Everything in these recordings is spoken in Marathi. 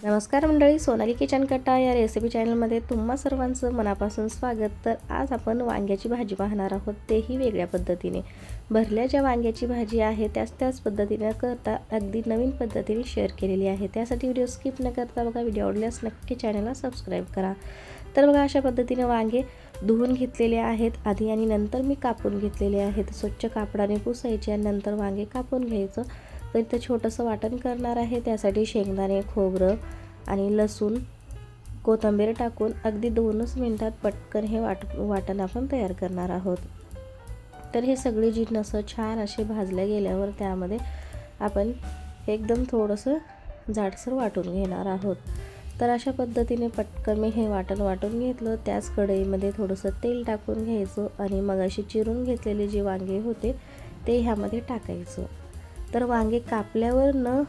नमस्कार मंडळी, सोनाली किचन कट्टा या रेसिपी चॅनलमध्ये तुम्हा सर्वांचं मनापासून स्वागत। तर आज आपण वांग्याची भाजी पाहणार आहोत, तेही वेगळ्या पद्धतीने। भरल्या ज्या वांग्याची भाजी आहे त्याच पद्धतीने करता अगदी नवीन पद्धतीने शेअर केलेली आहे। त्यासाठी व्हिडिओ स्किप न करता बघा। व्हिडिओ आवडल्यास नक्की चॅनलला सबस्क्राईब करा। तर बघा, अशा पद्धतीने वांगे धुवून घेतलेले आहेत आधी आणि नंतर मी कापून घेतलेले आहेत। स्वच्छ कापडाने पुसायचे आणि नंतर वांगे कापून घ्यायचं। तर इथं छोटंसं वाटण करणार आहे। त्यासाठी शेंगदाणे, खोबरं आणि लसूण, कोथिंबीर टाकून अगदी 2च मिनिटात पटकन हे वाटण आपण तयार करणार आहोत। तर हे सगळे जिन्नस छान असे भाजले गेल्यावर त्यामध्ये आपण एकदम थोडंसं जाडसर वाटून घेणार आहोत। तर अशा पद्धतीने पटकन मी हे वाटून घेतलं। त्याच कढईमध्ये थोडंसं तेल टाकून घ्यायचं आणि मग अशी चिरून घेतलेले जे वांगे होते ते ह्यामध्ये टाकायचं। तर वांगे कापल्यावर न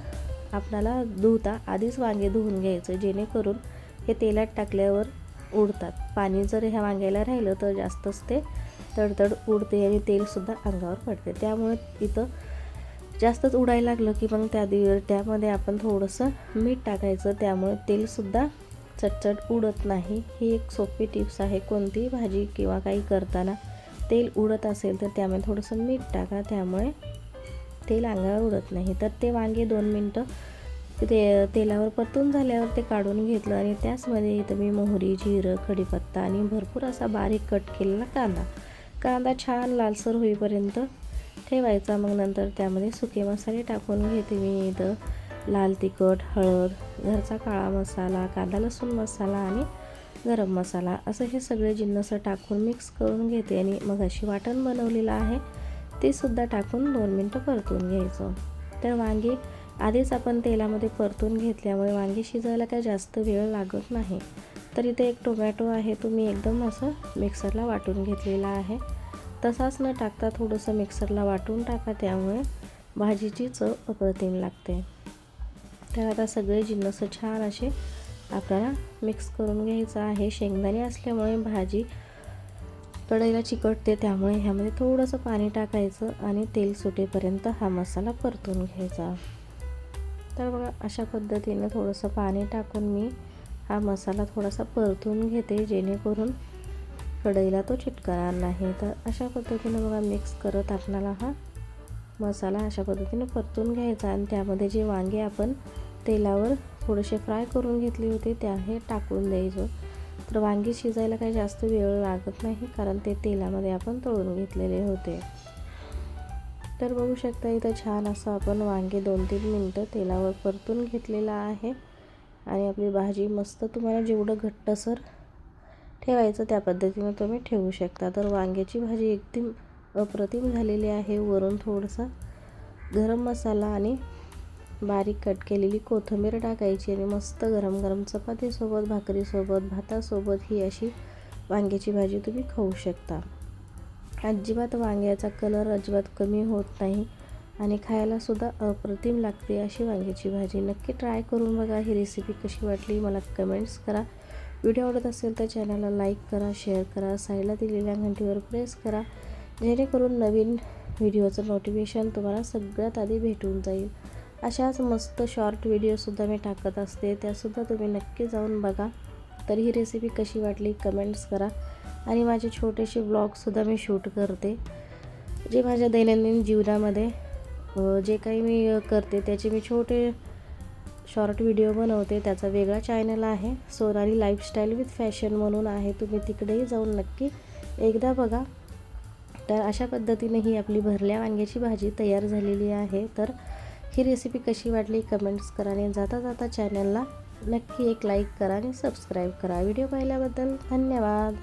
आपल्याला धुता आधीच वांगे धुवून घ्यायचं, जेणेकरून हे तेलात टाकल्यावर उडतात। पाणी जर ह्या वांग्याला राहिलं तर जास्तच ते तडतड उडते आणि तेलसुद्धा अंगावर पडते। त्यामुळे इथं जास्तच उडायला लागलं की मग त्यामध्ये आपण थोडंसं मीठ टाकायचं, त्यामुळे तेलसुद्धा चटचट उडत नाही। ही एक सोपी टिप्स आहे। कोणतीही भाजी किंवा काही करताना तेल उडत असेल तर त्यामध्ये थोडंसं मीठ टाका, त्यामुळे तेल अंगावर उडत नाही। तर ते वांगे 2 मिनटं तेलावर परतून झाल्यावर ते काढून घेतलं आणि त्याचमध्ये इथं मी मोहरी, जिरं, कढीपत्ता आणि भरपूर असा बारीक कट केलेला कांदा छान लालसर होईपर्यंत ठेवायचा। मग नंतर त्यामध्ये सुके मसाले टाकून घेते मी। इथं लाल तिखट, हळद, घरचा काळा मसाला, कांदा लसूण मसाला आणि गरम मसाला असं हे सगळे जिन्नस टाकून मिक्स करून घेते आणि मग अशी वाटण बनवलेलं आहे ते सुद्धा टाकून 2 मिनटं परतून घ्यायचं। तर वांगी आधीच आपण तेलामध्ये परतून घेतल्यामुळे वांगी शिजायला काही जास्त वेळ लागत नाही। तर इथे एक टोमॅटो आहे, तो मी एकदम असं मिक्सरला वाटून घेतलेला आहे। तसाच न टाकता थोडंसं मिक्सरला वाटून टाका, त्यामुळे भाजीची चव अप्रतिम लागते। तर आता सगळे जिन्नस छान असे आपल्याला मिक्स करून घ्यायचं आहे। शेंगदाणे असल्यामुळे भाजी कढईला चिकटते, त्यामुळे ह्यामध्ये थोडंसं पाणी टाकायचं आणि तेल सुटेपर्यंत हा मसाला परतून घ्यायचा। तर बघा, अशा पद्धतीने थोडंसं पाणी टाकून मी हा मसाला थोडासा परतून घेते, जेणेकरून कढईला तो चिटकणार नाही। तर अशा पद्धतीने बघा मिक्स करत आपल्याला हा मसाला अशा पद्धतीने परतून घ्यायचा आणि त्यामध्ये जे वांगे आपण तेलावर थोडेसे फ्राय करून घेतले होते ते हे टाकून द्यायचं। तर वांगी शिजायला काही जास्त वेळ लागत नाही, कारण ते तेलामध्ये आपण तळून घेतलेले होते। तर बघू शकता इथं छान असं आपण वांगे 2-3 मिनटं तेलावर परतून घेतलेला आहे आणि आपली भाजी मस्त, तुम्हाला जेवढं घट्टसर ठेवायचं त्या पद्धतीने तुम्ही ठेवू शकता। तर वांग्याची भाजी एकदम अप्रतिम झालेली आहे। वरून थोडंसं गरम मसाला आणि बारीक कट केलेली कोथिंबीर टाकायची आणि मस्त गरम गरम चपातीसोबत, भाकरीसोबत, भातासोबत ही अशी वांग्याची भाजी तुम्ही खाऊ शकता। अजिबात वांग्याचा कलर अजिबात कमी होत नाही आणि खायला सुद्धा अप्रतिम लागते अशी वांग्याची भाजी। नक्की ट्राय करून बघा। ही रेसिपी कशी वाटली मला कमेंट्स करा। व्हिडिओ आवडत असेल तर चॅनलला लाईक करा, शेअर करा, साईडला दिलेल्या घंटीवर प्रेस करा, जेणेकरून नवीन व्हिडिओचं नोटिफिकेशन तुम्हाला सगळ्यात आधी भेटून जाईल। अशाच मस्त शॉर्ट व्हिडिओसुद्धा मी टाकत असते, त्यासुद्धा तुम्ही नक्की जाऊन बघा। तर ही रेसिपी कशी वाटली कमेंट्स करा आणि माझे छोटेसे ब्लॉगसुद्धा मी शूट करते, जे माझ्या दैनंदिन जीवनामध्ये जे काही मी करते त्याचे मी छोटे शॉर्ट व्हिडिओ बनवते। त्याचा वेगळा चॅनल आहे, सोनाली लाईफस्टाईल विथ फॅशन म्हणून आहे, तुम्ही तिकडेही जाऊन नक्की एकदा बघा। तर अशा पद्धतीने ही आपली भरल्या वांग्याची भाजी तयार झालेली आहे। तर ही रेसिपी कशी वाटली कमेंट्स करा आणि जाता चॅनलला नक्की एक लाईक करा आणि सबस्क्राईब करा। व्हिडिओ पाहिल्याबद्दल धन्यवाद।